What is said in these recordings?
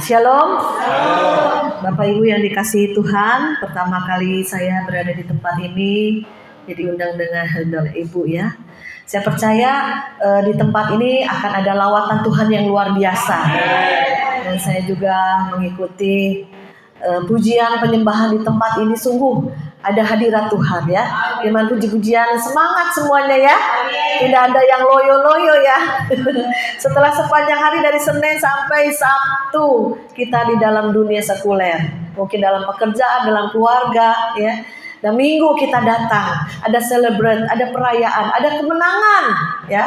Shalom. Bapak Ibu yang dikasihi Tuhan, pertama kali saya berada di tempat ini, jadi undang dengan Ibu ya. Saya percaya di tempat ini akan ada lawatan Tuhan yang luar biasa. Dan saya juga mengikuti pujian penyembahan di tempat ini, sungguh ada hadirat Tuhan ya. Firman puji-pujian, semangat semuanya ya. Tidak ada yang loyo-loyo ya. Setelah sepanjang hari dari Senin sampai Sabtu kita di dalam dunia sekuler, mungkin dalam pekerjaan, dalam keluarga ya. Dan Minggu kita datang, ada celebrate, ada perayaan, ada kemenangan ya.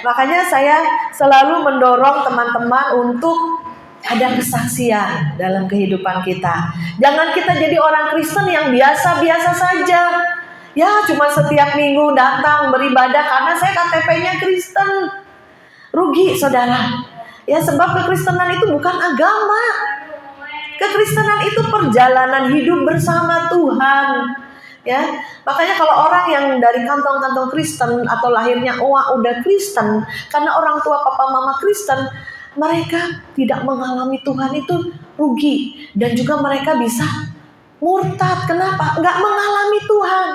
Makanya saya selalu mendorong teman-teman untuk ada kesaksian dalam kehidupan kita. Jangan kita jadi orang Kristen yang biasa-biasa saja. Ya cuma setiap minggu datang beribadah karena saya KTP-nya Kristen. Rugi saudara. Ya sebab kekristenan itu bukan agama. Kekristenan itu perjalanan hidup bersama Tuhan. Ya, makanya kalau orang yang dari kantong-kantong Kristen atau lahirnya udah Kristen karena orang tua papa mama Kristen, mereka tidak mengalami Tuhan itu rugi. Dan juga mereka bisa murtad. Kenapa? Nggak mengalami Tuhan.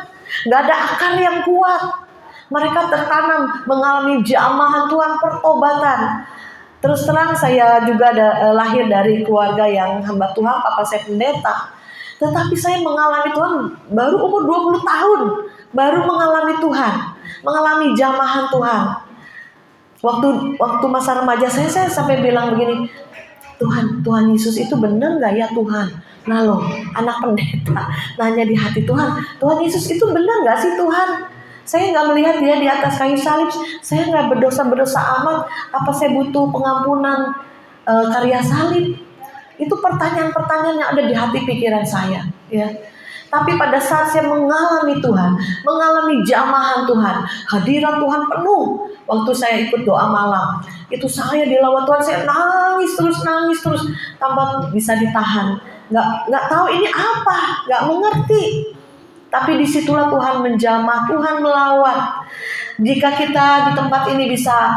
Nggak ada akar yang kuat. Mereka tertanam mengalami jamahan Tuhan, pertobatan. Terus terang saya juga lahir dari keluarga yang hamba Tuhan, papa saya pendeta. Tetapi saya mengalami Tuhan baru umur 20 tahun. Baru mengalami Tuhan. Mengalami jamahan Tuhan. Waktu masa remaja saya sampai bilang begini, Tuhan Yesus itu benar gak ya Tuhan? Nah loh, anak pendeta nanya di hati Tuhan Yesus itu benar gak sih Tuhan? Saya gak melihat dia di atas kayu salib. Saya gak berdosa amat. Apa saya butuh pengampunan karya salib? Itu pertanyaan-pertanyaan yang ada di hati pikiran saya ya. Tapi pada saat saya mengalami Tuhan, mengalami jamahan Tuhan, hadirat Tuhan penuh. Waktu saya ikut doa malam, itu saya dilawat Tuhan, saya nangis terus tanpa bisa ditahan. Nggak tahu ini apa, nggak mengerti. Tapi disitulah Tuhan menjamah, Tuhan melawat. Jika kita di tempat ini bisa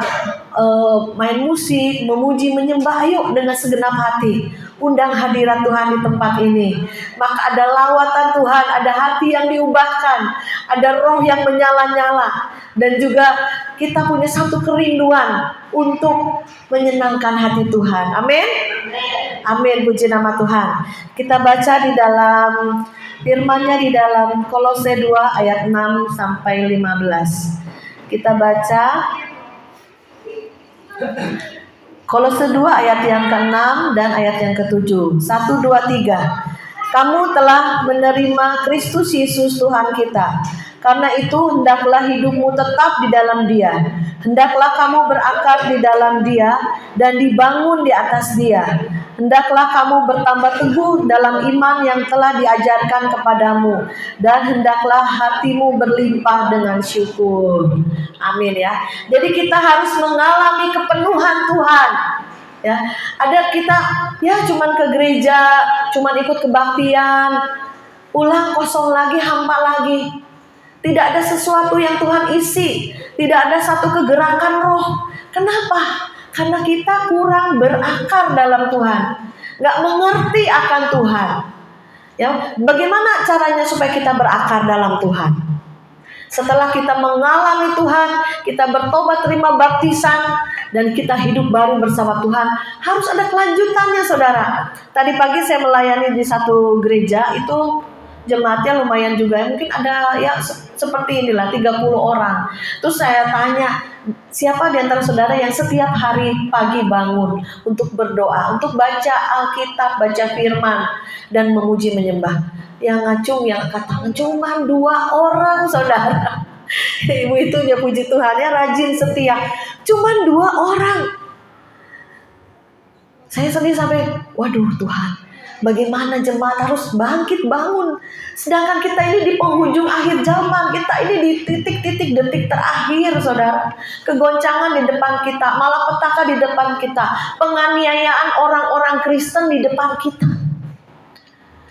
main musik, memuji, menyembah, ayo dengan segenap hati. Undang hadirat Tuhan di tempat ini. Maka ada lawatan Tuhan, ada hati yang diubahkan, ada roh yang menyala-nyala. Dan juga kita punya satu kerinduan untuk menyenangkan hati Tuhan. Amin. Amin, puji nama Tuhan. Kita baca di dalam firman-Nya di dalam Kolose 2 ayat 6 sampai 15. Kita baca Kolose 2 ayat yang ke-6 dan ayat yang ke-7. 1, 2, 3. Kamu telah menerima Kristus Yesus Tuhan kita. Karena itu hendaklah hidupmu tetap di dalam Dia. Hendaklah kamu berakar di dalam Dia dan dibangun di atas Dia. Hendaklah kamu bertambah teguh dalam iman yang telah diajarkan kepadamu. Dan hendaklah hatimu berlimpah dengan syukur. Amin ya. Jadi kita harus mengalami kepenuhan Tuhan. Ya, ada kita ya cuman ke gereja, cuman ikut kebaktian, pulang kosong lagi, hampa lagi. Tidak ada sesuatu yang Tuhan isi, tidak ada satu kegerakan roh. Kenapa? Karena kita kurang berakar dalam Tuhan, nggak mengerti akan Tuhan. Ya, bagaimana caranya supaya kita berakar dalam Tuhan? Setelah kita mengalami Tuhan, kita bertobat, terima baptisan, dan kita hidup baru bersama Tuhan, harus ada kelanjutannya saudara. Tadi pagi saya melayani di satu gereja, itu jemaatnya lumayan juga, mungkin ada ya seperti inilah 30 orang. Terus saya tanya, siapa di antara saudara yang setiap hari pagi bangun untuk berdoa, untuk baca Alkitab, baca firman, dan memuji menyembah? Yang ngacung, yang angkat tangan cuma 2 orang saudara. Ibu itu ya puji Tuhan ya, rajin setia. Cuma 2 orang. Saya sendiri sampai, waduh Tuhan, bagaimana jemaat harus bangkit bangun. Sedangkan kita ini di penghujung akhir zaman, kita ini di titik-titik detik terakhir saudara. Kegoncangan di depan kita, malapetaka di depan kita, penganiayaan orang-orang Kristen di depan kita.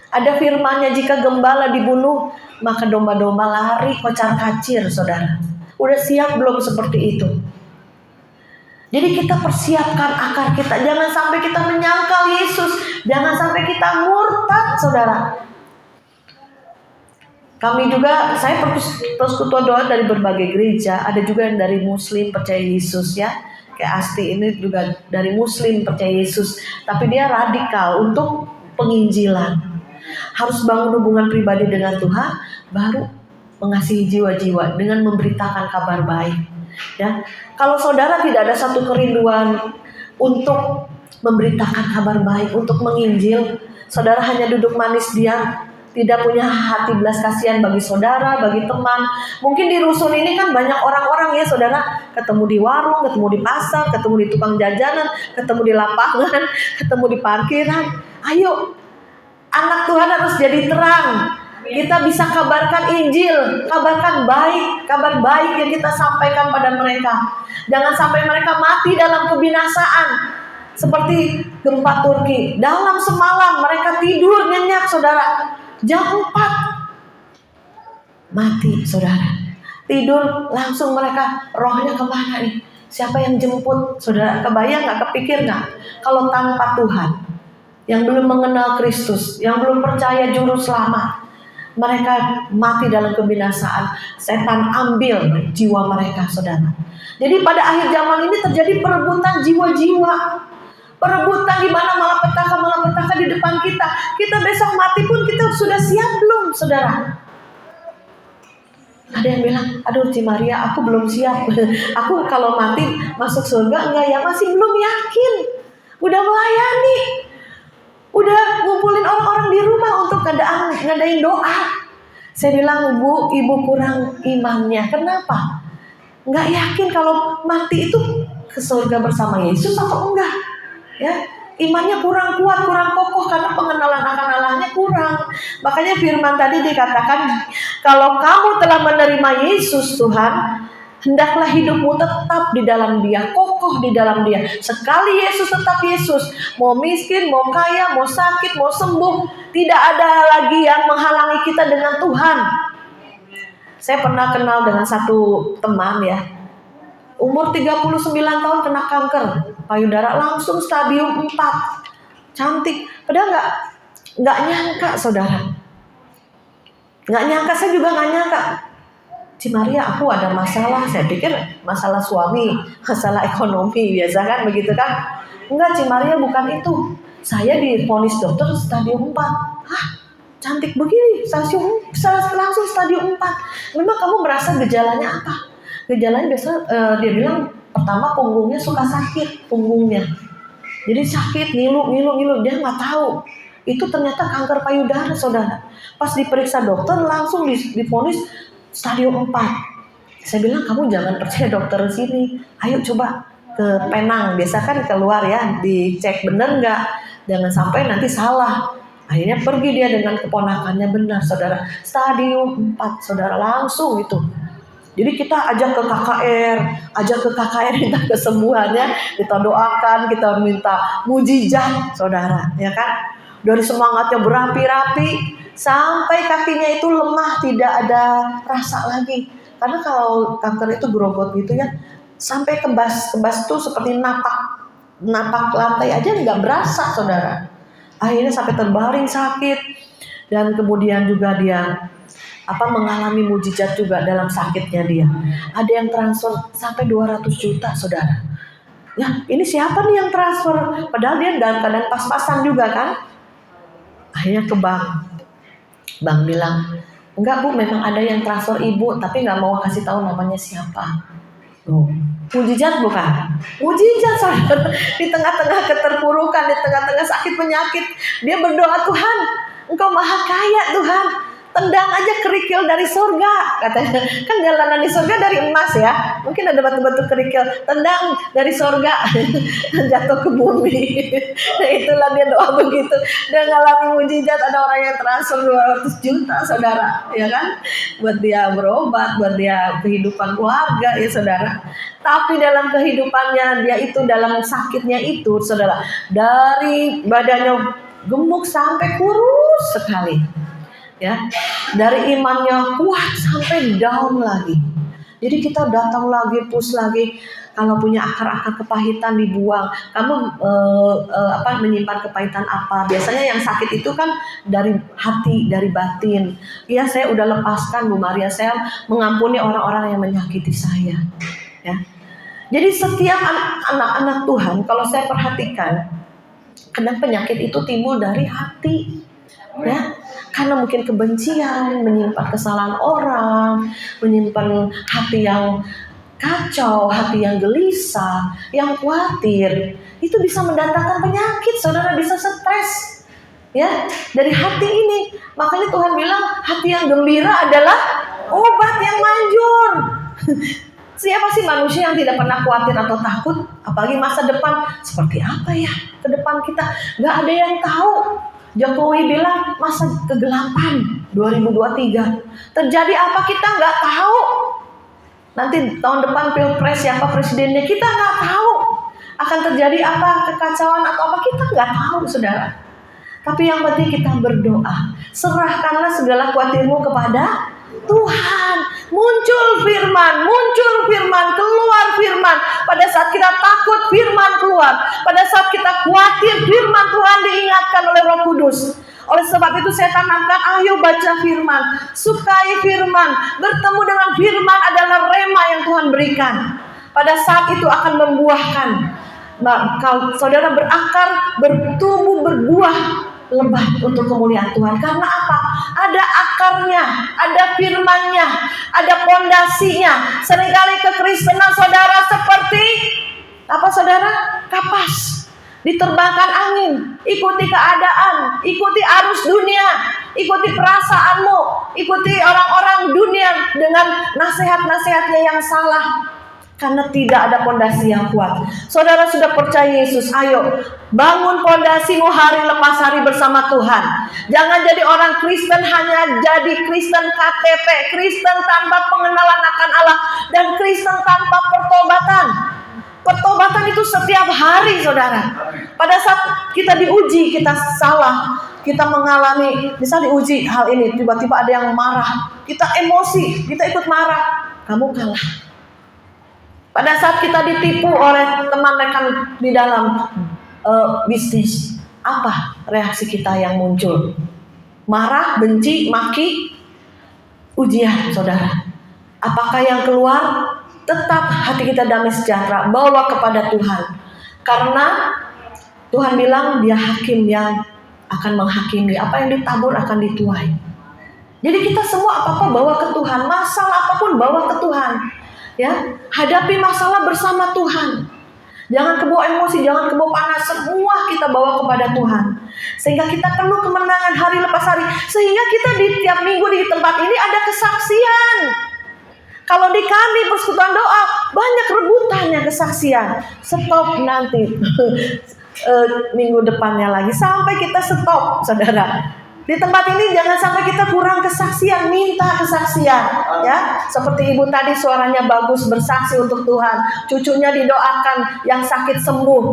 Ada firman-Nya, jika gembala dibunuh, maka domba-domba lari kocar-kacir saudara. Udah siap belum seperti itu? Jadi kita persiapkan akar kita. Jangan sampai kita menyangkal Yesus. Jangan sampai kita murtad, saudara. Kami juga, saya persekutuan doa dari berbagai gereja, ada juga yang dari Muslim percaya Yesus ya. Kayak Asti ini juga dari Muslim percaya Yesus, tapi dia radikal untuk penginjilan. Harus bangun hubungan pribadi dengan Tuhan, baru mengasihi jiwa-jiwa dengan memberitakan kabar baik. Ya, kalau saudara tidak ada satu kerinduan untuk memberitakan kabar baik, untuk menginjil, saudara hanya duduk manis diam, tidak punya hati belas kasihan bagi saudara, bagi teman. Mungkin di rusun ini kan banyak orang-orang ya saudara, ketemu di warung, ketemu di pasar, ketemu di tukang jajanan, ketemu di lapangan, ketemu di parkiran. Ayo, anak Tuhan harus jadi terang. Kita bisa kabarkan Injil, kabarkan baik, kabar baik yang kita sampaikan pada mereka. Jangan sampai mereka mati dalam kebinasaan. Seperti gempa Turki, dalam semalam mereka tidur nyenyak saudara. Jam 4 mati saudara. Tidur langsung mereka, rohnya kemana nih? Siapa yang jemput? Saudara kebayang gak, kepikir gak? Kalau tanpa Tuhan, yang belum mengenal Kristus, yang belum percaya juru selamat, mereka mati dalam kebinasaan. Setan ambil jiwa mereka saudara. Jadi pada akhir zaman ini terjadi perebutan jiwa-jiwa. Perebutan di mana malapetaka di depan kita. Kita besok mati pun kita sudah siap belum, saudara? Ada yang bilang, aduh Ci Maria, aku belum siap. Aku kalau mati masuk surga enggak ya? Masih belum yakin. Udah melayani, udah ngumpulin orang-orang di rumah untuk ngadain doa. Saya bilang, ibu kurang imannya. Kenapa? Enggak yakin kalau mati itu ke surga bersama Yesus atau enggak? Ya, imannya kurang kuat, kurang kokoh karena pengenalan akan Allahnya kurang. Makanya firman tadi dikatakan, kalau kamu telah menerima Yesus Tuhan, hendaklah hidupmu tetap di dalam Dia, kokoh di dalam Dia. Sekali Yesus tetap Yesus, mau miskin, mau kaya, mau sakit, mau sembuh, tidak ada lagi yang menghalangi kita dengan Tuhan. Saya pernah kenal dengan satu teman ya, umur 39 tahun kena kanker payudara, langsung stadium 4. Cantik. Padahal enggak nyangka saudara. Enggak nyangka, saya juga enggak nyangka. Ci Maria, aku ada masalah. Saya pikir masalah suami, masalah ekonomi, biasa kan begitu kan. Enggak, Ci Maria, bukan itu. Saya divonis dokter stadium 4. Hah? Cantik begini, langsung stadium 4. Memang kamu merasa gejalanya apa? Gejalanya biasa dia bilang pertama punggungnya suka sakit, punggungnya. Jadi sakit, ngilu, dia nggak tahu. Itu ternyata kanker payudara saudara. Pas diperiksa dokter langsung divonis stadium 4. Saya bilang kamu jangan percaya dokter sini. Ayo coba ke Penang, biasa kan keluar ya, dicek bener nggak. Jangan sampai nanti salah. Akhirnya pergi dia dengan keponakannya, benar saudara. Stadium 4 saudara, langsung itu. Jadi kita ajak ke KKR minta kesembuhannya, kita doakan, kita minta mujizat, saudara, ya kan? Dari semangatnya berapi-rapi sampai kakinya itu lemah, tidak ada rasa lagi. Karena kalau kanker itu grogot gitu ya, sampai kebas tuh seperti napak lantai aja nggak berasa, saudara. Akhirnya sampai terbaring sakit, dan kemudian juga dia mengalami mujizat juga dalam sakitnya dia. Ada yang transfer sampai 200 juta saudara. Ya, ini siapa nih yang transfer? Padahal dia dalam keadaan pas-pasan juga kan. Akhirnya ke bank. Bank bilang, enggak Bu, memang ada yang transfer ibu, tapi nggak mau kasih tahu namanya siapa. Oh, mujizat bukan? Mujizat saudara. Di tengah-tengah keterpurukan, di tengah-tengah sakit penyakit, dia berdoa, Tuhan, Engkau maha kaya Tuhan. Tendang aja kerikil dari surga, katanya. Kan jalanan di surga dari emas ya. Mungkin ada batu-batu kerikil, tendang dari surga jatuh ke bumi. Nah, itulah dia doa begitu. Dia ngalami mujizat, ada orang yang transfer 200 juta saudara, ya kan? Buat dia berobat, buat dia kehidupan keluarga ya saudara. Tapi dalam kehidupannya dia itu, dalam sakitnya itu saudara, dari badannya gemuk sampai kurus sekali. Ya, dari imannya kuat sampai down lagi. Jadi kita datang lagi, push lagi. Kalau punya akar-akar kepahitan dibuang. Kamu menyimpan kepahitan apa? Biasanya yang sakit itu kan dari hati, dari batin. Iya, saya udah lepaskan Bu Maria, saya mengampuni orang-orang yang menyakiti saya. Ya. Jadi setiap anak-anak Tuhan, kalau saya perhatikan, kadang penyakit itu timbul dari hati. Ya, karena mungkin kebencian, menyimpan kesalahan orang, menyimpan hati yang kacau, hati yang gelisah, yang khawatir, itu bisa mendatangkan penyakit. Saudara bisa stres, ya, dari hati ini. Makanya Tuhan bilang hati yang gembira adalah obat yang manjur. Siapa sih manusia yang tidak pernah khawatir atau takut? Apalagi masa depan, seperti apa ya ke depan kita? Gak ada yang tahu. Jokowi bilang masa kegelapan 2023. Terjadi apa kita nggak tahu. Nanti tahun depan pilpres siapa presidennya kita nggak tahu. Akan terjadi apa, kekacauan atau apa, kita nggak tahu, saudara. Tapi yang penting kita berdoa. Serahkanlah segala khawatirmu kepada Tuhan. Muncul firman, keluar firman. Pada saat kita takut, firman keluar. Pada saat kita khawatir, firman Tuhan diingatkan oleh Roh Kudus. Oleh sebab itu saya tanamkan, ayo baca firman, sukai firman. Bertemu dengan firman adalah rema yang Tuhan berikan. Pada saat itu akan membuahkan. Kalau saudara berakar, bertumbuh, berbuah lebat untuk kemuliaan Tuhan. Karena apa? Ada akarnya, ada firmannya, ada pondasinya. Seringkali kekristenan saudara seperti apa, saudara? Kapas, diterbangkan angin, ikuti keadaan, ikuti arus dunia, ikuti perasaanmu, ikuti orang-orang dunia dengan nasihat-nasihatnya yang salah. Karena tidak ada pondasi yang kuat. Saudara sudah percaya Yesus, ayo bangun pondasimu hari lepas hari bersama Tuhan. Jangan jadi orang Kristen hanya jadi Kristen KTP, Kristen tanpa pengenalan akan Allah, dan Kristen tanpa pertobatan. Pertobatan itu setiap hari, saudara. Pada saat kita diuji, kita salah, kita mengalami, misal diuji hal ini, tiba-tiba ada yang marah, kita emosi, kita ikut marah, kamu kalah. Pada saat kita ditipu oleh teman rekan di dalam bisnis, apa reaksi kita yang muncul? Marah, benci, maki, ujian, saudara. Apakah yang keluar? Tetap hati kita damai sejahtera, bawa kepada Tuhan. Karena Tuhan bilang dia hakim yang akan menghakimi. Apa yang ditabur akan dituai. Jadi kita semua apa-apa bawa ke Tuhan, masalah apapun bawa ke Tuhan. Ya, hadapi masalah bersama Tuhan. Jangan kebawa emosi, jangan kebawa panas, semua kita bawa kepada Tuhan. Sehingga kita penuh kemenangan hari lepas hari. Sehingga kita di tiap minggu di tempat ini ada kesaksian. Kalau di kami persekutuan doa, banyak rebutannya kesaksian. Stop nanti minggu depannya lagi, sampai kita stop, saudara. Di tempat ini jangan sampai kita kurang kesaksian, minta kesaksian, ya. Seperti ibu tadi suaranya bagus, bersaksi untuk Tuhan, cucunya didoakan, yang sakit sembuh.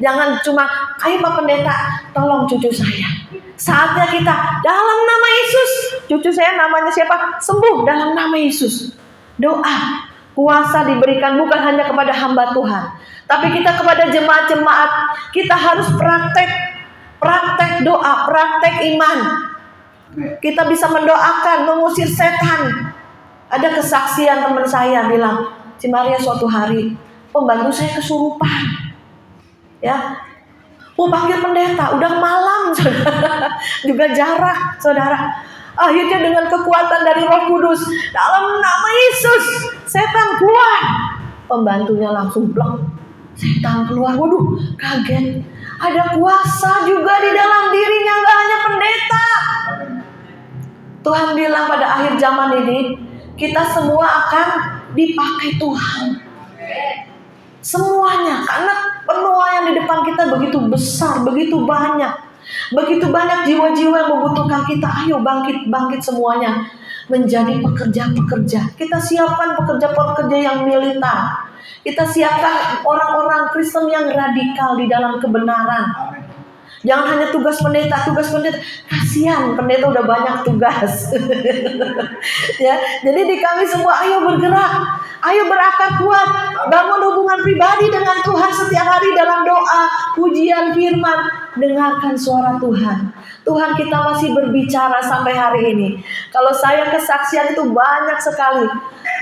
Jangan cuma, ayo Pak Pendeta, tolong cucu saya. Saatnya kita dalam nama Yesus, cucu saya namanya siapa? Sembuh dalam nama Yesus. Doa, kuasa diberikan bukan hanya kepada hamba Tuhan, tapi kita kepada jemaat-jemaat. Kita harus praktek doa, praktek iman. Kita bisa mendoakan, mengusir setan. Ada kesaksian teman saya bilang, Ci Maria suatu hari pembantu saya kesurupan. Ya, panggil pendeta, udah malam, saudara. Juga jarak, saudara. Akhirnya dengan kekuatan dari Roh Kudus, dalam nama Yesus, setan keluar. Pembantunya langsung blok, setan keluar. Waduh, kaget. Ada kuasa juga di dalam dirinya, gak hanya pendeta. Tuhan bilang pada akhir zaman ini, kita semua akan dipakai Tuhan. Semuanya, karena penuaian di depan kita begitu besar, begitu banyak. Begitu banyak jiwa-jiwa yang membutuhkan kita. Ayo bangkit semuanya menjadi pekerja-pekerja. Kita siapkan pekerja-pekerja yang militan. Kita siapkan orang-orang Kristen yang radikal di dalam kebenaran. Jangan hanya tugas pendeta. Kasihan, pendeta udah banyak tugas. Ya, jadi di kami semua ayo bergerak. Ayo berakar kuat, bangun hubungan pribadi dengan Tuhan setiap hari dalam doa, pujian, firman. Dengarkan suara Tuhan. Tuhan kita masih berbicara sampai hari ini. Kalau saya kesaksian itu banyak sekali,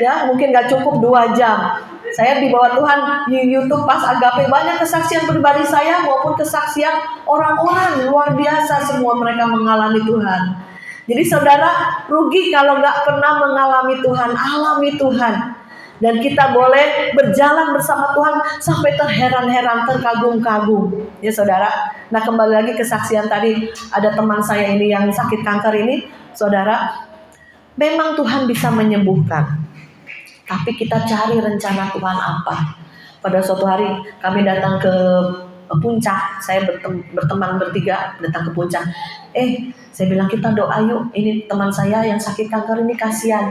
ya mungkin gak cukup 2 jam. Saya di bawah Tuhan di YouTube pas Agape, banyak kesaksian pribadi saya maupun kesaksian orang-orang luar biasa, semua mereka mengalami Tuhan. Jadi saudara rugi kalau gak pernah mengalami Tuhan, alami Tuhan. Dan kita boleh berjalan bersama Tuhan sampai terheran-heran, terkagum-kagum. Ya saudara. Nah kembali lagi kesaksian tadi, ada teman saya ini yang sakit kanker ini. Saudara, memang Tuhan bisa menyembuhkan. Tapi kita cari rencana Tuhan apa. Pada suatu hari kami datang ke puncak. Saya berteman bertiga datang ke puncak. Saya bilang kita doa yuk. Ini teman saya yang sakit kanker ini kasihan.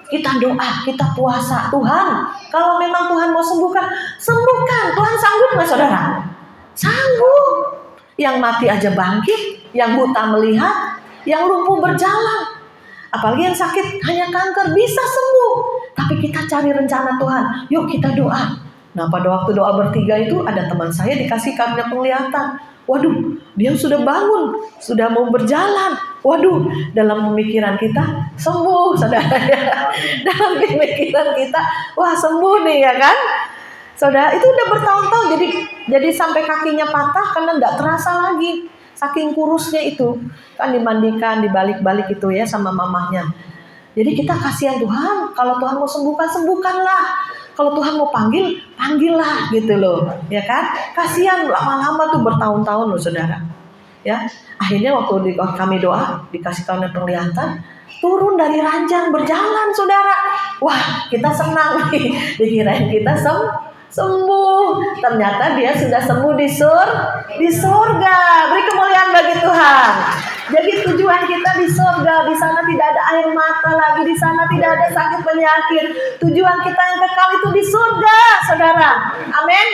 Kita doa, kita puasa. Tuhan, kalau memang Tuhan mau sembuhkan, sembuhkan. Tuhan sanggup gak saudara? Sanggup. Yang mati aja bangkit, yang buta melihat, yang lumpuh berjalan. Apalagi yang sakit hanya kanker, bisa sembuh. Tapi kita cari rencana Tuhan. Yuk kita doa. Nah pada waktu doa bertiga itu ada teman saya dikasih karunia penglihatan. Waduh, dia sudah bangun, sudah mau berjalan. Waduh, dalam pemikiran kita sembuh, saudara ya. Dalam pemikiran kita, wah sembuh nih ya kan? Saudara, itu udah bertahun-tahun. Jadi sampai kakinya patah karena nggak terasa lagi. Saking kurusnya itu, kan dimandikan, dibalik-balik itu ya sama mamahnya. Jadi kita kasihan Tuhan, kalau Tuhan mau sembuhkan, sembuhkanlah. Kalau Tuhan mau panggil, panggillah gitu loh, ya kan? Kasihan lama-lama tuh bertahun-tahun loh saudara. Ya, akhirnya waktu kami doa dikasih karunia penglihatan, turun dari ranjang berjalan saudara. Wah, kita senang nih, dikirain kita sembuh. Ternyata dia sudah sembuh di surga. Beri kemuliaan bagi Tuhan. Jadi tujuan kita di surga, di sana tidak ada air mata lagi, di sana tidak ada sakit penyakit. Tujuan kita yang kekal itu di surga, saudara. Amin.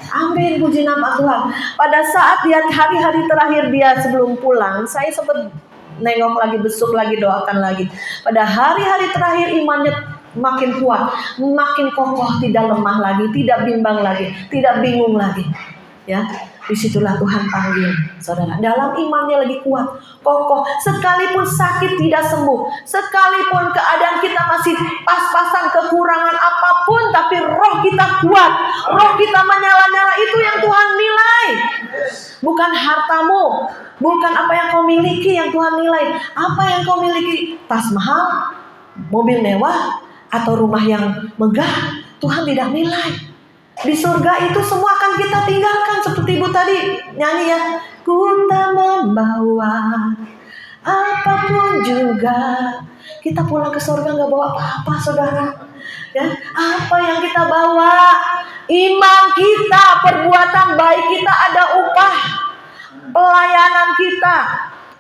Amin, puji nama Tuhan. Pada saat dia hari-hari terakhir dia sebelum pulang, saya sempat nengok lagi, besuk lagi, doakan lagi. Pada hari-hari terakhir imannya makin kuat, makin kokoh, tidak lemah lagi, tidak bimbang lagi, tidak bingung lagi. Ya, disitulah Tuhan panggil saudara. Dalam imannya lagi kuat, kokoh, sekalipun sakit tidak sembuh, sekalipun keadaan kita masih pas-pasan, kekurangan apapun, tapi roh kita kuat, roh kita menyala-nyala. Itu yang Tuhan nilai. Bukan hartamu, bukan apa yang kau miliki yang Tuhan nilai. Apa yang kau miliki, tas mahal, mobil mewah, atau rumah yang megah, Tuhan tidak nilai. Di surga itu semua akan kita tinggalkan. Seperti ibu tadi nyanyi ya, ku tak membawa apapun juga. Kita pulang ke surga gak bawa apa-apa saudara ya. Apa yang kita bawa? Iman kita, perbuatan baik kita, ada upah, pelayanan kita,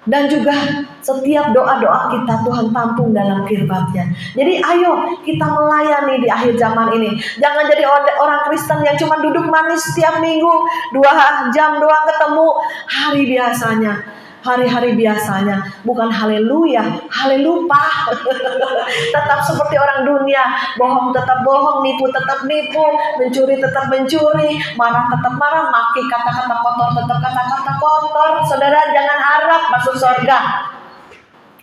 dan juga setiap doa-doa kita Tuhan tampung dalam kirbatnya. Jadi ayo kita melayani di akhir zaman ini. Jangan jadi orang Kristen yang cuma duduk manis setiap minggu 2 jam doang ketemu. Hari-hari biasanya. Bukan haleluya, halelupa. Tetap seperti orang dunia. Bohong tetap bohong, nipu tetap nipu, mencuri tetap mencuri, marah tetap marah, maki kata-kata kotor tetap kata-kata kotor. Saudara jangan harap masuk surga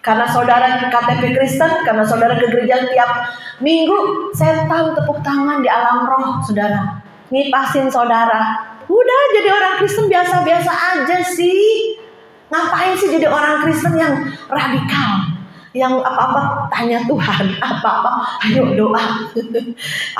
karena saudara KTP Kristen, karena saudara ke gereja tiap minggu. Setan tepuk tangan di alam roh saudara, ngipasin saudara. Udah jadi orang Kristen biasa-biasa aja sih. Ngapain sih jadi orang Kristen yang radikal, yang apa-apa tanya Tuhan, apa-apa ayo doa,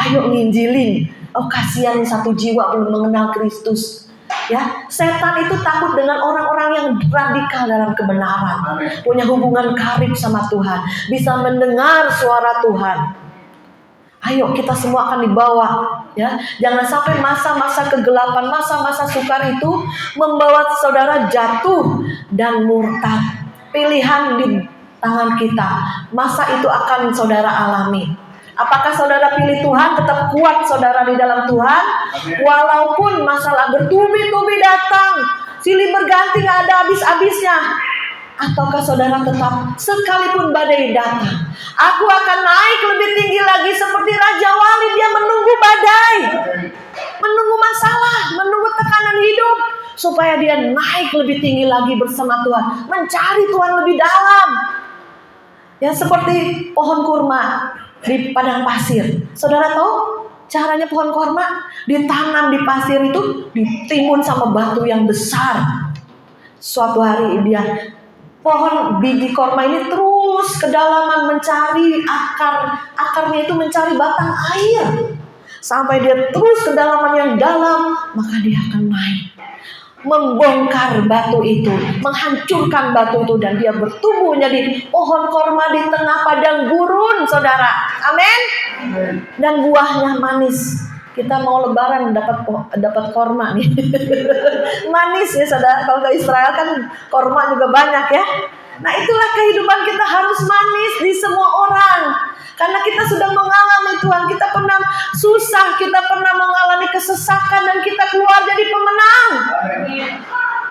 ayo nginjilin. Oh kasihan 1 jiwa belum mengenal Kristus. Ya, setan itu takut dengan orang-orang yang radikal dalam kebenaran, punya hubungan karib sama Tuhan, bisa mendengar suara Tuhan. Ayo kita semua akan dibawa ya. Jangan sampai masa-masa kegelapan, masa-masa sukar itu membawa saudara jatuh dan murtad. Pilihan di tangan kita. Masa itu akan saudara alami. Apakah saudara pilih Tuhan, tetap kuat saudara di dalam Tuhan, walaupun masalah bertubi-tubi datang, silih berganti gak ada habis-habisnya. Ataukah saudara tetap sekalipun badai datang, aku akan naik lebih tinggi lagi seperti Raja Wali, dia menunggu badai, menunggu masalah, menunggu tekanan hidup, supaya dia naik lebih tinggi lagi bersama Tuhan, mencari Tuhan lebih dalam. Ya, seperti pohon kurma di padang pasir. Saudara tahu caranya pohon kurma? Ditanam di pasir itu, ditimbun sama batu yang besar. Suatu hari pohon biji korma ini terus kedalaman mencari akarnya itu mencari batang air. Sampai dia terus kedalaman yang dalam, maka dia akan naik, membongkar batu itu, menghancurkan batu itu, dan dia bertumbuh menjadi pohon korma di tengah padang gurun, saudara. Amin. Dan buahnya manis. Kita mau lebaran dapat korma nih. Manis ya saudara. Kalau ke Israel kan korma juga banyak ya. Nah, itulah kehidupan kita, harus manis di semua orang. Karena kita sudah mengalami Tuhan, kita pernah susah, kita pernah mengalami kesesakan, dan kita keluar jadi pemenang.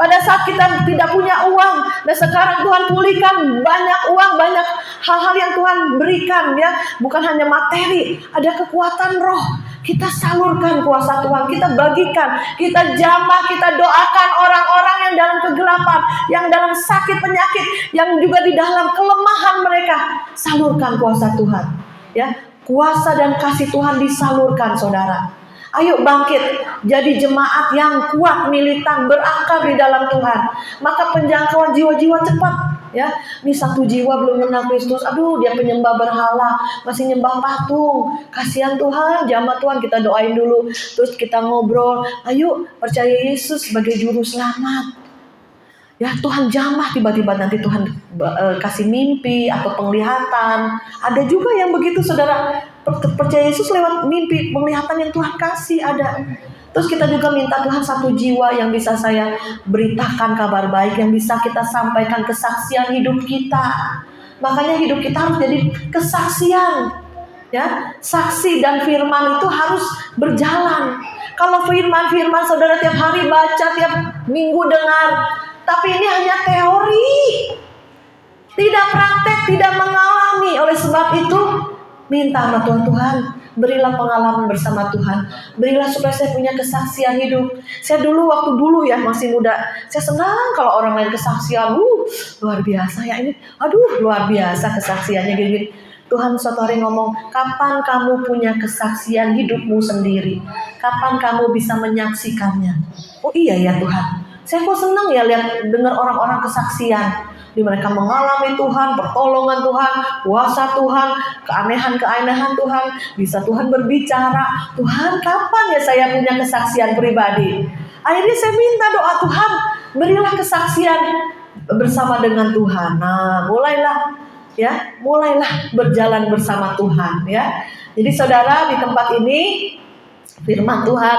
Pada saat kita tidak punya uang, dan sekarang Tuhan pulihkan banyak uang, banyak hal-hal yang Tuhan berikan ya, bukan hanya materi, ada kekuatan roh. Kita salurkan kuasa Tuhan, kita bagikan, kita jamah, kita doakan orang-orang yang dalam kegelapan, yang dalam sakit penyakit, yang juga di dalam kelemahan mereka. Salurkan kuasa Tuhan ya, kuasa dan kasih Tuhan disalurkan, saudara. Ayo bangkit, jadi jemaat yang kuat, militan, berakar di dalam Tuhan. Maka penjangkauan jiwa-jiwa cepat ya. Ini satu jiwa belum mengenal Kristus, aduh dia penyembah berhala, masih nyembah patung. Kasihan Tuhan, jamaah Tuhan, kita doain dulu, terus kita ngobrol. Ayo percaya Yesus sebagai juru selamat. Ya, Tuhan jamah, tiba-tiba nanti Tuhan kasih mimpi atau penglihatan. Ada juga yang begitu, saudara, percaya Yesus lewat mimpi, penglihatan yang Tuhan kasih ada. Terus kita juga minta Tuhan satu jiwa yang bisa saya beritakan kabar baik, yang bisa kita sampaikan kesaksian hidup kita. Makanya hidup kita harus jadi kesaksian. Ya, saksi dan firman itu harus berjalan. Kalau firman saudara tiap hari baca, tiap minggu dengar, tapi ini hanya teori, tidak praktek, tidak mengalami. Oleh sebab itu, minta sama Tuhan, berilah pengalaman bersama Tuhan. Berilah supaya saya punya kesaksian hidup. Saya waktu dulu ya, masih muda, saya senang kalau orang lain kesaksian. Luar biasa ya ini. Aduh, luar biasa kesaksiannya gini-gini. Tuhan suatu hari ngomong, kapan kamu punya kesaksian hidupmu sendiri? Kapan kamu bisa menyaksikannya? Oh iya ya Tuhan. Saya kok senang ya lihat dengar orang-orang kesaksian, di mereka mengalami Tuhan, pertolongan Tuhan, kuasa Tuhan, keanehan-keanehan Tuhan, bisa Tuhan berbicara. Tuhan, kapan ya saya punya kesaksian pribadi? Akhirnya saya minta doa, Tuhan, berilah kesaksian bersama dengan Tuhan. Nah, mulailah berjalan bersama Tuhan ya. Jadi saudara, di tempat ini firman Tuhan,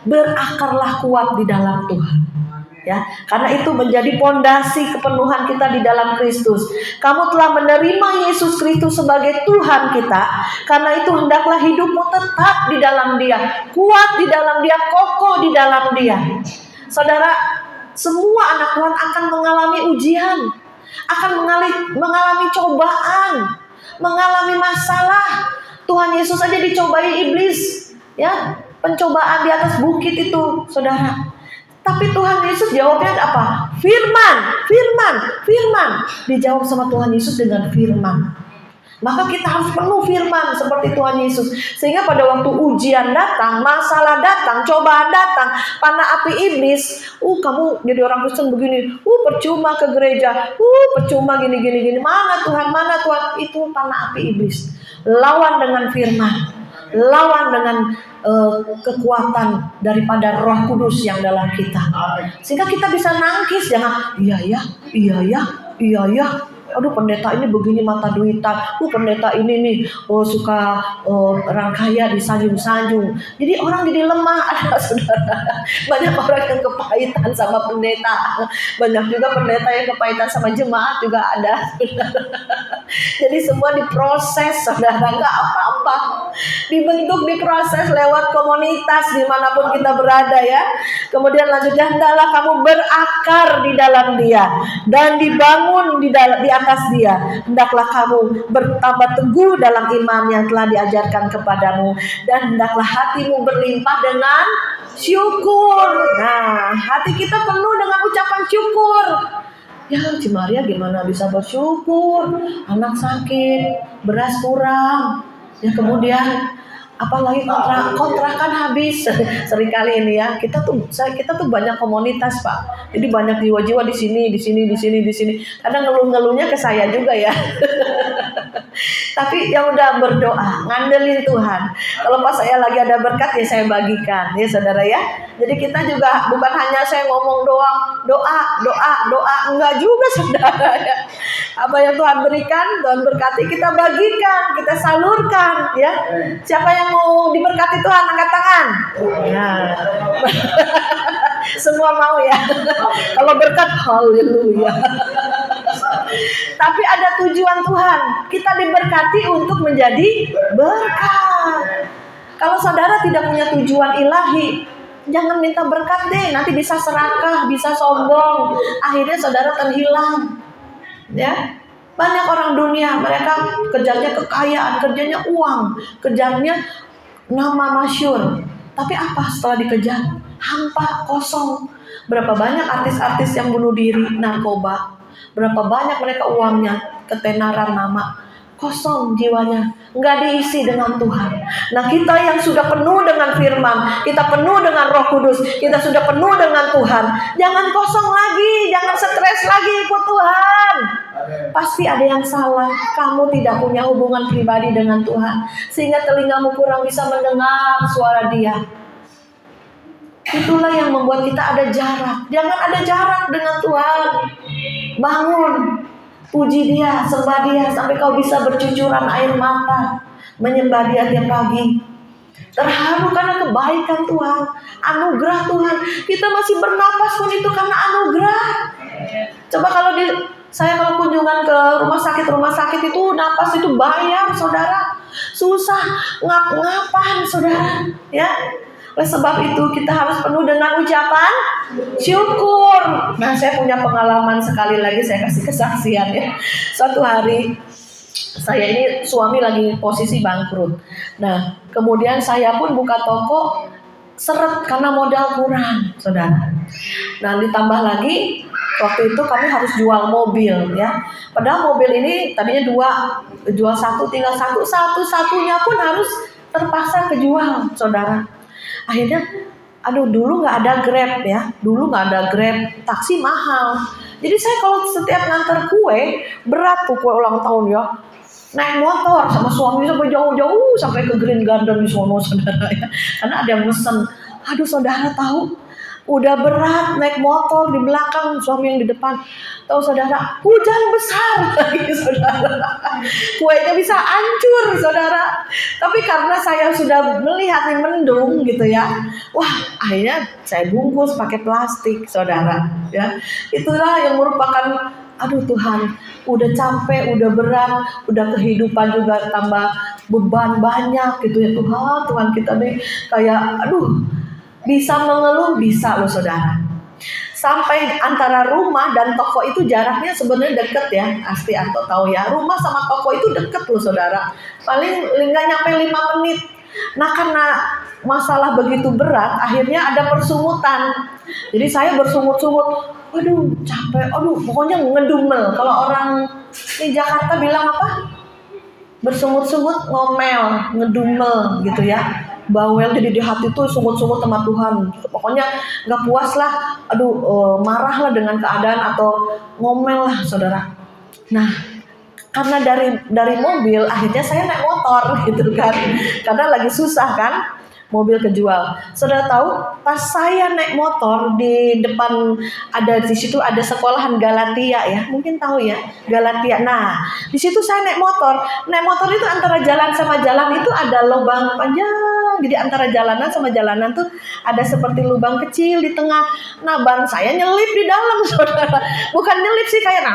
berakarlah kuat di dalam Tuhan. Ya, karena itu menjadi pondasi kepenuhan kita di dalam Kristus. Kamu telah menerima Yesus Kristus sebagai Tuhan kita. Karena itu hendaklah hidupmu tetap di dalam Dia, kuat di dalam Dia, kokoh di dalam Dia. Saudara, semua anak Tuhan akan mengalami ujian, akan mengalami cobaan, mengalami masalah. Tuhan Yesus aja dicobai iblis, ya, pencobaan di atas bukit itu, saudara. Tapi Tuhan Yesus jawabnya apa? Firman. Dijawab sama Tuhan Yesus dengan firman. Maka kita harus penuh firman seperti Tuhan Yesus. Sehingga pada waktu ujian datang, masalah datang, cobaan datang, panah api iblis, kamu jadi orang Kristen begini, percuma ke gereja, percuma gini. Mana Tuhan? Itu panah api iblis. Lawan dengan firman. Lawan dengan kekuatan daripada Roh Kudus yang dalam kita, sehingga kita bisa nangkis. Jangan iya ya, aduh pendeta ini begini mata duitan, pendeta ini nih suka orang kaya disanjung-sanjung, jadi orang jadi lemah. Ada saudara, banyak orang yang kepahitan sama pendeta, banyak juga pendeta yang kepahitan sama jemaat juga ada. Jadi semua diproses, saudara, nggak apa-apa. Dibentuk, diproses lewat komunitas dimanapun kita berada ya. Kemudian lanjutnya, hendaklah kamu berakar di dalam Dia dan dibangun di atas Dia. Hendaklah kamu bertambah teguh dalam iman yang telah diajarkan kepadamu, dan hendaklah hatimu berlimpah dengan syukur. Nah, hati kita penuh dengan ucapan syukur. Ya, Cimaria gimana bisa bersyukur? Anak sakit, beras kurang, ya kemudian apalagi kontrakan habis. Seringkali ini ya, kita tuh banyak komunitas, Pak. Jadi banyak jiwa-jiwa di sini. Kadang ngeluh-ngeluhnya ke saya juga ya. Tapi ya udah, berdoa, ngandelin Tuhan. Kalau pas saya lagi ada berkat ya saya bagikan, ya saudara ya. Jadi kita juga bukan hanya saya ngomong doang, doa, enggak juga saudara ya. Apa yang Tuhan berikan, Tuhan berkati, kita bagikan, kita salurkan ya. Siapa yang mau diberkati Tuhan, angkat tangan. Ya. Semua mau ya. Kalau berkat, haleluya. Tapi ada tujuan Tuhan. Kita diberkati untuk menjadi berkat. Kalau saudara tidak punya tujuan ilahi, jangan minta berkat deh. Nanti bisa serakah, bisa sombong. Akhirnya saudara terhilang. Ya, banyak orang dunia, mereka kejarnya kekayaan, kerjanya uang, kejarnya nama masyhur. Tapi apa setelah dikejar? Hampa, kosong. Berapa banyak artis-artis yang bunuh diri, narkoba. Berapa banyak mereka uangnya, ketenaran nama, kosong jiwanya, nggak diisi dengan Tuhan. Nah, kita yang sudah penuh dengan firman, kita penuh dengan Roh Kudus, kita sudah penuh dengan Tuhan, jangan kosong lagi, jangan stres lagi ikut Tuhan. Pasti ada yang salah. Kamu tidak punya hubungan pribadi dengan Tuhan, sehingga telingamu kurang bisa mendengar suara Dia. Itulah yang membuat kita ada jarak. Jangan ada jarak dengan Tuhan. Bangun, puji Dia, sembah Dia sampai kau bisa bercucuran air mata, menyembah Dia tiap pagi. Terharu karena kebaikan Tuhan, anugerah Tuhan. Kita masih bernapas pun itu karena anugerah. Coba kalau saya kunjungan ke rumah sakit itu napas itu bayar, saudara. Susah ngap-ngapan, saudara, ya. Oleh sebab itu kita harus penuh dengan ucapan syukur. Nah, saya punya pengalaman sekali lagi, saya kasih kesaksian ya. Suatu hari saya ini suami lagi posisi bangkrut. Nah, kemudian saya pun buka toko, seret karena modal kurang, saudara. Nah, ditambah lagi waktu itu kami harus jual mobil ya. Padahal mobil ini tadinya jual satu, tinggal satu-satunya pun harus terpaksa kejual, saudara. Akhirnya, dulu nggak ada Grab ya, taksi mahal. Jadi saya kalau setiap nganter kue, berat tuh kue ulang tahun ya, naik motor sama suami sampai jauh-jauh, sampai ke Green Garden di sono, saudara ya. Karena ada yang mesen. Aduh, saudara tahu, udah berat naik motor di belakang, suami yang di depan. Tahu saudara, hujan besar lagi, saudara. Kuenya bisa hancur, saudara. Tapi karena saya sudah melihat nih mendung gitu ya, wah, akhirnya saya bungkus pakai plastik, saudara. Ya, itulah yang merupakan, aduh Tuhan, udah capek, udah berat, udah kehidupan juga tambah beban banyak gitu ya Tuhan. Tuhan kita nih kayak, bisa mengeluh, bisa loh saudara. Sampai antara rumah dan toko itu jaraknya sebenarnya deket ya. Asti Anto tahu ya, rumah sama toko itu deket loh saudara. Paling nggak nyampe 5 menit. Nah, karena masalah begitu berat, akhirnya ada persungutan. Jadi saya bersungut-sungut. Aduh, capek. Pokoknya ngedumel. Kalau orang di Jakarta bilang apa? Bersungut-sungut, ngomel, ngedumel gitu ya. Bawel, jadi di hati tuh sungut-sungut sama Tuhan. Pokoknya nggak puas lah, marah lah dengan keadaan atau ngomel lah, saudara. Nah, karena dari mobil, akhirnya saya naik motor gitu kan. Karena lagi susah kan. mobil kejual. Saudara tahu, pas saya naik motor di depan di situ ada sekolahan Galatia ya, mungkin tahu ya Galatia. Nah, di situ saya naik motor. Naik motor itu antara jalan sama jalan itu ada lubang panjang. Jadi antara jalanan sama jalanan tuh ada seperti lubang kecil di tengah. Nah, ban saya nyelip di dalam, saudara. Bukan nyelip sih, kayak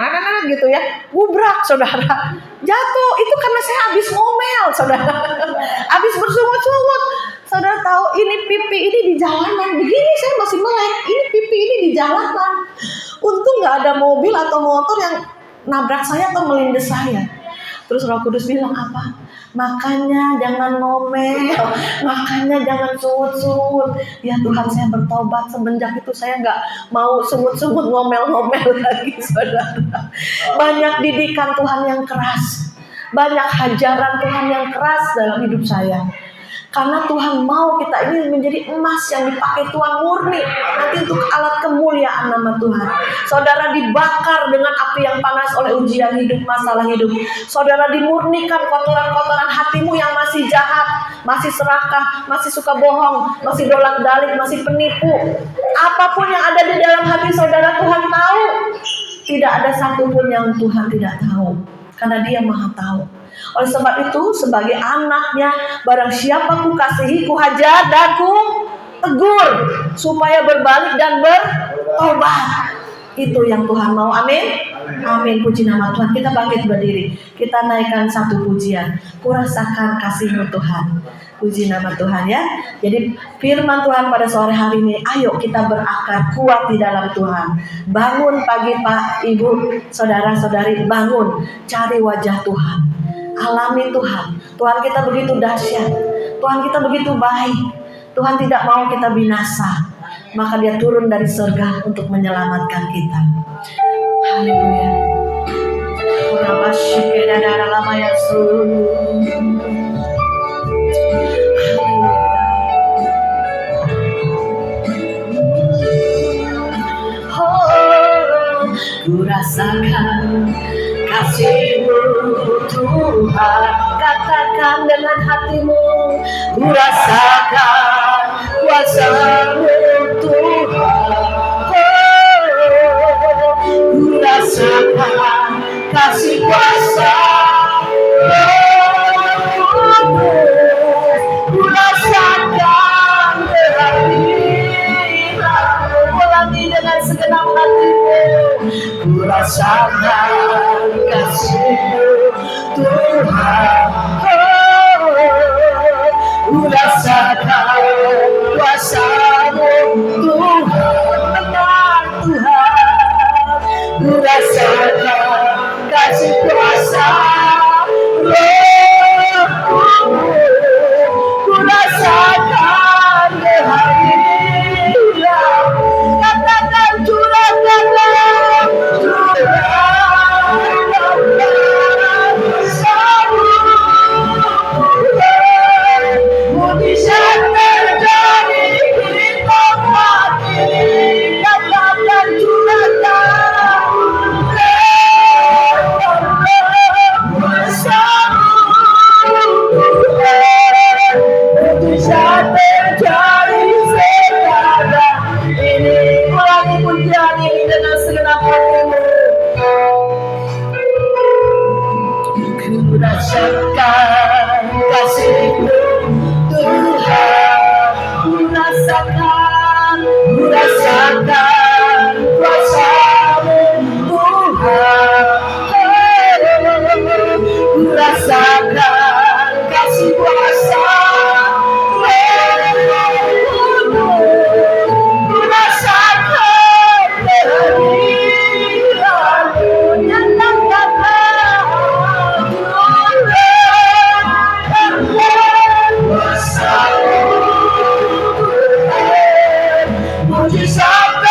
gitu ya. Gubrak, saudara. Jatuh. Itu karena saya habis ngomel, saudara. Habis bersungut-sungut. Saudara tahu, ini pipi ini di jalanan. Begini saya masih melek. Ini pipi ini di jalanan. Untung nggak ada mobil atau motor yang nabrak saya atau melindas saya. Terus Roh Kudus bilang apa? Makanya jangan ngomel, makanya jangan sungut-sungut. Ya Tuhan, saya bertobat. Semenjak itu saya nggak mau sungut-sungut, ngomel-ngomel lagi, saudara. Banyak didikan Tuhan yang keras, banyak hajaran Tuhan yang keras dalam hidup saya. Karena Tuhan mau kita ini menjadi emas yang dipakai Tuhan murni nanti untuk alat kemuliaan nama Tuhan. Saudara dibakar dengan api yang panas oleh ujian hidup, masalah hidup. Saudara dimurnikan kotoran-kotoran hatimu yang masih jahat, masih serakah, masih suka bohong, masih bolak-balik, masih penipu. Apapun yang ada di dalam hati saudara, Tuhan tahu. Tidak ada satupun yang Tuhan tidak tahu, karena Dia Maha tahu. Oleh sebab itu, sebagai anaknya, barang siapa ku kasihi, ku hajar dan ku tegur, supaya berbalik dan bertobat. Itu yang Tuhan mau. Amin. Amin. Puji nama Tuhan. Kita bangkit berdiri. Kita naikkan satu pujian. Ku rasakan kasih-Mu Tuhan. Puji nama Tuhan ya. Jadi firman Tuhan pada sore hari ini, ayo kita berakar kuat di dalam Tuhan. Bangun pagi Pak, Ibu, saudara-saudari, bangun. Cari wajah Tuhan. Alami Tuhan. Tuhan kita begitu dahsyat. Tuhan kita begitu baik. Tuhan tidak mau kita binasa. Maka Dia turun dari surga untuk menyelamatkan kita. Haleluya. Ku rasakan kasih-Mu Tuhan, katakan dengan hatimu. Ku rasakan kuasa-Mu Tuhan, ku rasakan kasih kuasa-Mu, ku rasakan kehadiran-Mu. Ulangi dengan segenap hatimu. Ku rasakan kasih-Mu Tuhan, ku rasakan kuasa-Mu Tuhan, benar Tuhan. Ku rasakan kasih kuasa-Mu, ku rasakan kehadiran-Mu. Katakan curahkanlah, mujizat terjadi di tempat ini. Katakan curahkan mujizat terjadi sekarang ini. Ulangi pujian ini dengan segenap hatimu. Ku rasakan kasih-Mu Tuhan, ku rasakan kuasa-Mu Tuhan, ku rasakan kasih kuasa-Mu, ku rasakan kehadiran-Mu. Mujizat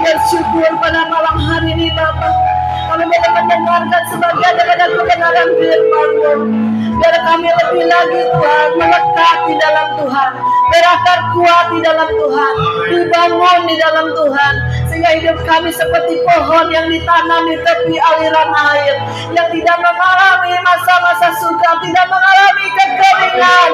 Bersyukur pada malam hari ini Bapa. Kami boleh mendengarkan sebagian daripada kebenaran firman-Mu. Biar kami lebih lagi Tuhan melekat di dalam Tuhan, berakar kuat di dalam Tuhan, dibangun di dalam Tuhan, sehingga hidup kami seperti pohon yang ditanam di tepi aliran air, yang tidak mengalami masa-masa sukar, tidak mengalami kekeringan,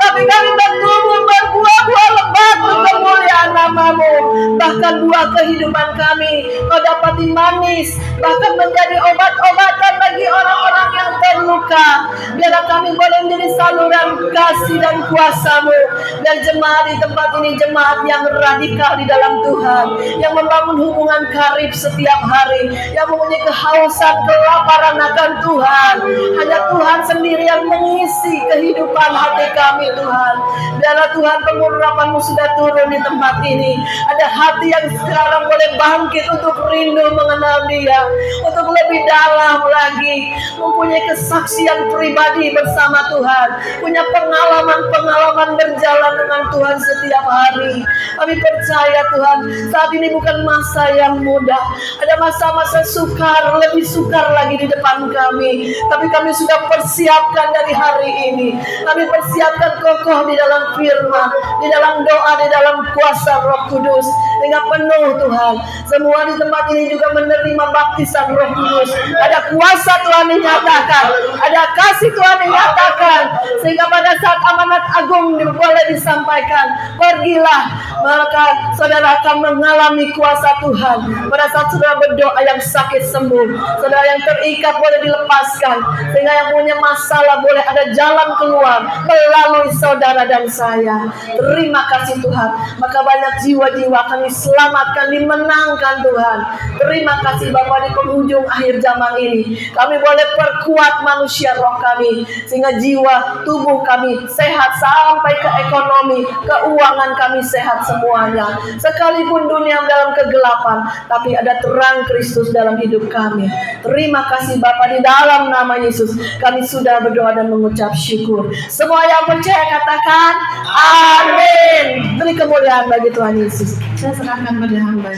tapi kami bertumbuh berbuah-buah lebat untuk kemuliaan nama-Mu. Bahkan buah kehidupan kami Kau dapati manis, bahkan menjadi obat-obatan bagi orang-orang yang terluka. Biarlah kami boleh menjadi saluran kasih dan kuasa-Mu. Dan jemaat di tempat ini jemaat yang radikal di dalam Tuhan, yang membangun hubungan karib setiap hari, yang mempunyai kehausan, kelaparan akan Tuhan. Hanya Tuhan sendiri yang mengisi kehidupan hati kami Tuhan. Biarlah Tuhan pengurapan-Mu sudah turun di tempat ini. Ada hati yang sekarang boleh bangkit untuk rindu mengenal Dia, untuk lebih dalam lagi, mempunyai kesaksian pribadi bersama Tuhan, punya pengalaman-pengalaman berjalan dengan Tuhan setiap hari. Kami percaya Tuhan, saat ini bukan masa yang mudah. Ada masa-masa sukar, lebih sukar lagi di depan kami. Tapi kami sudah persiapkan dari hari ini. Kami persiapkan kokoh di dalam firman, di dalam doa, di dalam kuasa Roh Kudus, sehingga penuh Tuhan. Semua di tempat ini juga menerima baptisan Roh Kudus. Ada kuasa Tuhan dinyatakan, ada kasih Tuhan dinyatakan, sehingga pada saat amanat agung boleh disampaikan, pergilah, maka saudara akan mengalami kuasa Tuhan. Pada saat saudara berdoa, yang sakit sembuh, saudara yang terikat boleh dilepaskan, sehingga yang punya masalah boleh ada jalan keluar melalui saudara dan saya. Terima kasih Tuhan. Maka banyak jiwa-jiwa akan diselamatkan, dimenangkan Tuhan. Terima kasih Bapa, di penghujung akhir zaman ini kami boleh perkuat manusia roh kami, sehingga jiwa tubuh kami sehat, sampai ke ekonomi, keuangan kami sehat semuanya. Sekalipun dunia dalam kegelapan, tapi ada terang Kristus dalam hidup kami. Terima kasih Bapa, di dalam nama Yesus kami sudah berdoa dan mengucap syukur. Semua yang percaya katakan amin. Beri kemuliaan bagi Tuhan Yesus. Saya serahkan pada hamba.